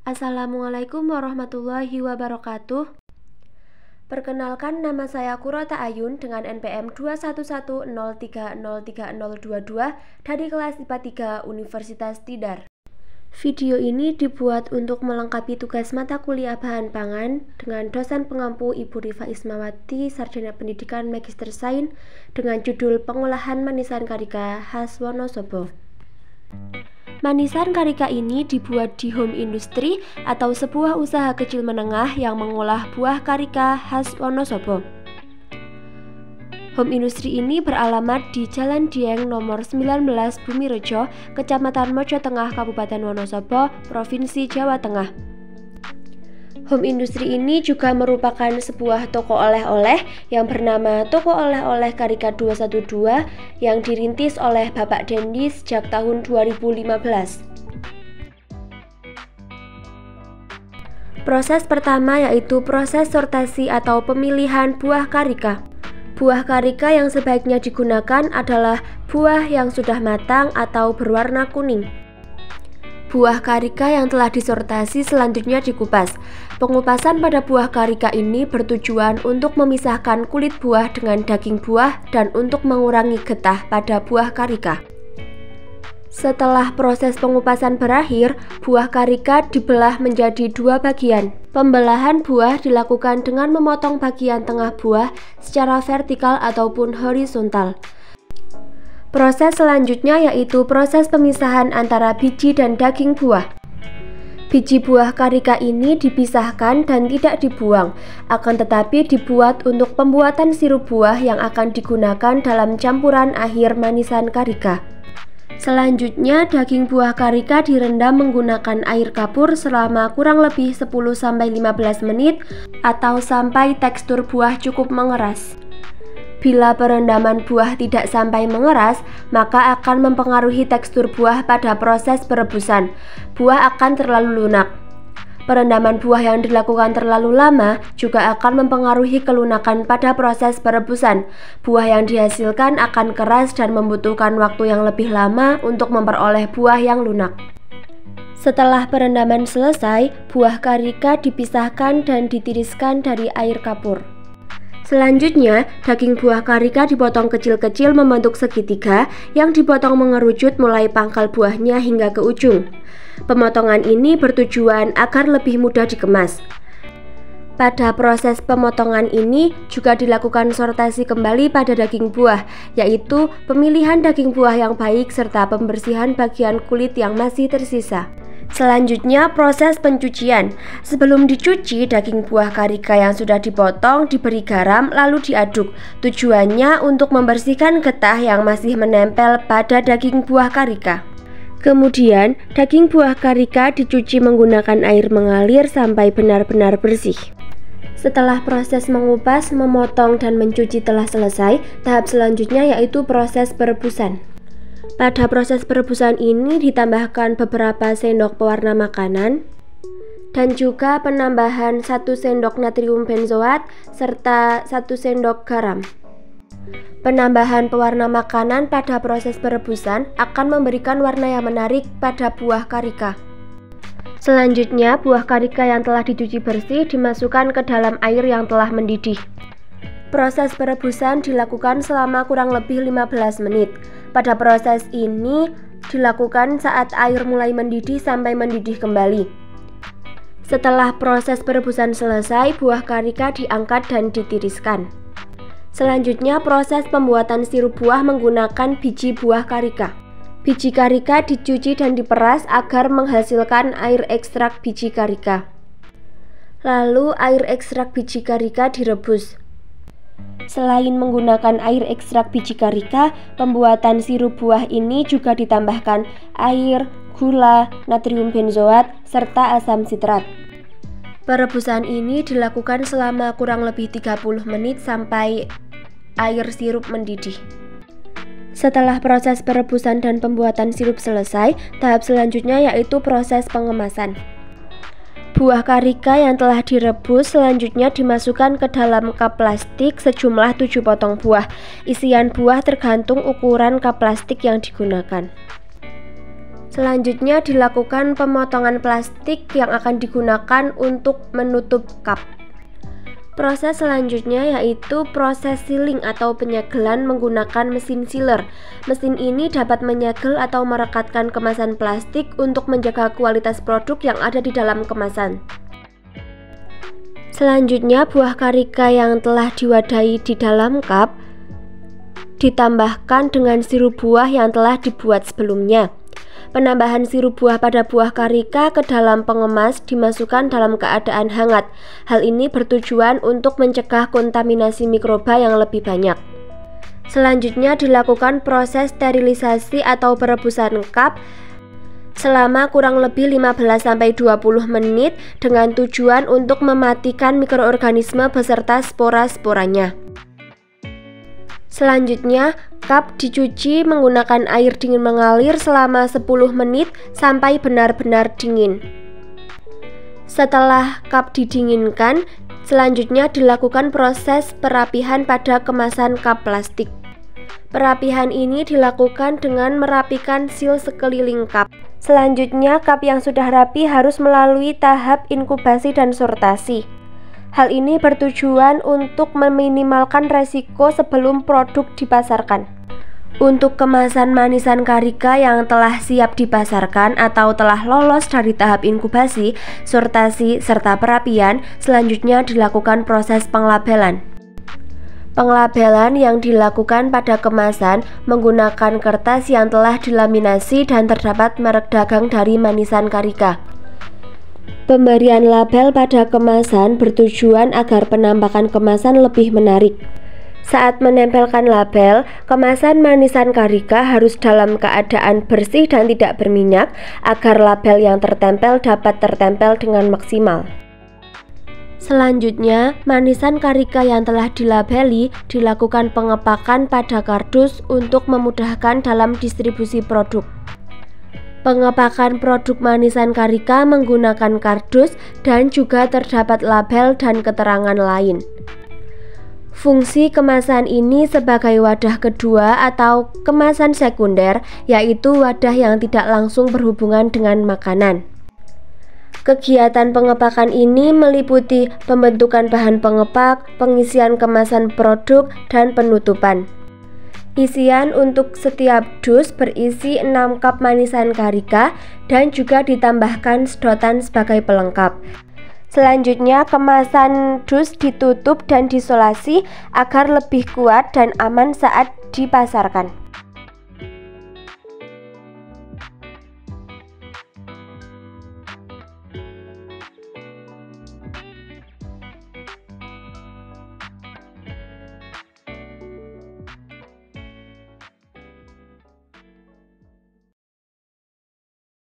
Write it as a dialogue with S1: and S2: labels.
S1: Assalamualaikum warahmatullahi wabarakatuh. Perkenalkan, nama saya Qurrata Ayun dengan NPM 21103030022 dari kelas IPA 3 Universitas Tidar. Video ini dibuat untuk melengkapi tugas mata kuliah bahan pangan dengan dosen pengampu Ibu Rifa Ismawati, Sarjana Pendidikan Magister Sains, dengan judul Pengolahan Manisan Karika khas Wonosobo. Manisan karika ini dibuat di home industry atau sebuah usaha kecil menengah yang mengolah buah karika khas Wonosobo. Home industry ini beralamat di Jalan Dieng nomor 19 Bumirejo, Kecamatan Mojo Tengah, Kabupaten Wonosobo, Provinsi Jawa Tengah. Home industry ini juga merupakan sebuah toko oleh-oleh yang bernama Toko Oleh-oleh Karika 212 yang dirintis oleh Bapak Dendi sejak tahun 2015. Proses pertama yaitu proses sortasi atau pemilihan buah karika. Buah karika yang sebaiknya digunakan adalah buah yang sudah matang atau berwarna kuning. Buah karika yang telah disortasi selanjutnya dikupas. Pengupasan pada buah karika ini bertujuan untuk memisahkan kulit buah dengan daging buah dan untuk mengurangi getah pada buah karika. Setelah proses pengupasan berakhir, buah karika dibelah menjadi dua bagian. Pembelahan buah dilakukan dengan memotong bagian tengah buah secara vertikal ataupun horizontal. Proses selanjutnya yaitu proses pemisahan antara biji dan daging buah. Biji buah karika ini dipisahkan dan tidak dibuang, akan tetapi dibuat untuk pembuatan sirup buah yang akan digunakan dalam campuran akhir manisan karika. Selanjutnya, daging buah karika direndam menggunakan air kapur selama kurang lebih 10-15 menit atau sampai tekstur buah cukup mengeras. Bila perendaman buah tidak sampai mengeras, maka akan mempengaruhi tekstur buah pada proses perebusan. Buah akan terlalu lunak. Perendaman buah yang dilakukan terlalu lama juga akan mempengaruhi kelunakan pada proses perebusan. Buah yang dihasilkan akan keras dan membutuhkan waktu yang lebih lama untuk memperoleh buah yang lunak. Setelah perendaman selesai, buah karika dipisahkan dan ditiriskan dari air kapur. Selanjutnya, daging buah karika dipotong kecil-kecil membentuk segitiga yang dipotong mengerucut mulai pangkal buahnya hingga ke ujung. Pemotongan ini bertujuan agar lebih mudah dikemas. Pada proses pemotongan ini juga dilakukan sortasi kembali pada daging buah, yaitu pemilihan daging buah yang baik serta pembersihan bagian kulit yang masih tersisa. Selanjutnya, proses pencucian. Sebelum dicuci, daging buah karika yang sudah dipotong diberi garam lalu diaduk. Tujuannya untuk membersihkan getah yang masih menempel pada daging buah karika. Kemudian, daging buah karika dicuci menggunakan air mengalir sampai benar-benar bersih. Setelah proses mengupas, memotong, dan mencuci telah selesai, tahap selanjutnya yaitu proses perebusan. Pada proses perebusan ini ditambahkan beberapa sendok pewarna makanan dan juga penambahan 1 sendok natrium benzoat serta 1 sendok garam. Penambahan pewarna makanan pada proses perebusan akan memberikan warna yang menarik pada buah karika. Selanjutnya, buah karika yang telah dicuci bersih dimasukkan ke dalam air yang telah mendidih. Proses perebusan dilakukan selama kurang lebih 15 menit. Pada proses ini dilakukan saat air mulai mendidih sampai mendidih kembali. Setelah proses perebusan selesai, buah karika diangkat dan ditiriskan. Selanjutnya, proses pembuatan sirup buah menggunakan biji buah karika. Biji karika dicuci dan diperas agar menghasilkan air ekstrak biji karika. Lalu, air ekstrak biji karika direbus. Selain menggunakan air ekstrak biji karika, pembuatan sirup buah ini juga ditambahkan air, gula, natrium benzoat, serta asam sitrat. Perebusan ini dilakukan selama kurang lebih 30 menit sampai air sirup mendidih. Setelah proses perebusan dan pembuatan sirup selesai, tahap selanjutnya yaitu proses pengemasan. Buah karika yang telah direbus selanjutnya dimasukkan ke dalam cup plastik sejumlah 7 potong buah. Isian buah tergantung ukuran cup plastik yang digunakan. Selanjutnya dilakukan pemotongan plastik yang akan digunakan untuk menutup cup. Proses selanjutnya yaitu proses sealing atau penyegelan menggunakan mesin sealer. Mesin ini dapat menyegel atau merekatkan kemasan plastik untuk menjaga kualitas produk yang ada di dalam kemasan. Selanjutnya, buah karika yang telah diwadahi di dalam cup ditambahkan dengan sirup buah yang telah dibuat sebelumnya. Penambahan sirup buah pada buah karika ke dalam pengemas dimasukkan dalam keadaan hangat. Hal ini bertujuan untuk mencegah kontaminasi mikroba yang lebih banyak. Selanjutnya dilakukan proses sterilisasi atau perebusan cup selama kurang lebih 15-20 menit dengan tujuan untuk mematikan mikroorganisme beserta spora-sporanya. Selanjutnya, cup dicuci menggunakan air dingin mengalir selama 10 menit sampai benar-benar dingin. Setelah cup didinginkan, selanjutnya dilakukan proses perapihan pada kemasan cup plastik. Perapihan ini dilakukan dengan merapikan seal sekeliling cup. Selanjutnya, cup yang sudah rapi harus melalui tahap inkubasi dan sortasi. Hal ini bertujuan untuk meminimalkan resiko sebelum produk dipasarkan. Untuk kemasan manisan karika yang telah siap dipasarkan atau telah lolos dari tahap inkubasi, sortasi, serta perapian, selanjutnya dilakukan proses penglabelan. Penglabelan yang dilakukan pada kemasan menggunakan kertas yang telah dilaminasi dan terdapat merek dagang dari manisan karika. Pemberian label pada kemasan bertujuan agar penampakan kemasan lebih menarik. Saat menempelkan label, kemasan manisan karika harus dalam keadaan bersih dan tidak berminyak agar label yang tertempel dapat tertempel dengan maksimal. Selanjutnya, manisan karika yang telah dilabeli dilakukan pengepakan pada kardus untuk memudahkan dalam distribusi produk. Pengepakan produk manisan karika menggunakan kardus dan juga terdapat label dan keterangan lain. Fungsi kemasan ini sebagai wadah kedua atau kemasan sekunder, yaitu wadah yang tidak langsung berhubungan dengan makanan. Kegiatan pengepakan ini meliputi pembentukan bahan pengepak, pengisian kemasan produk, dan penutupan. Isian untuk setiap dus berisi 6 cup manisan karika dan juga ditambahkan sedotan sebagai pelengkap. Selanjutnya, kemasan dus ditutup dan disolasi agar lebih kuat dan aman saat dipasarkan.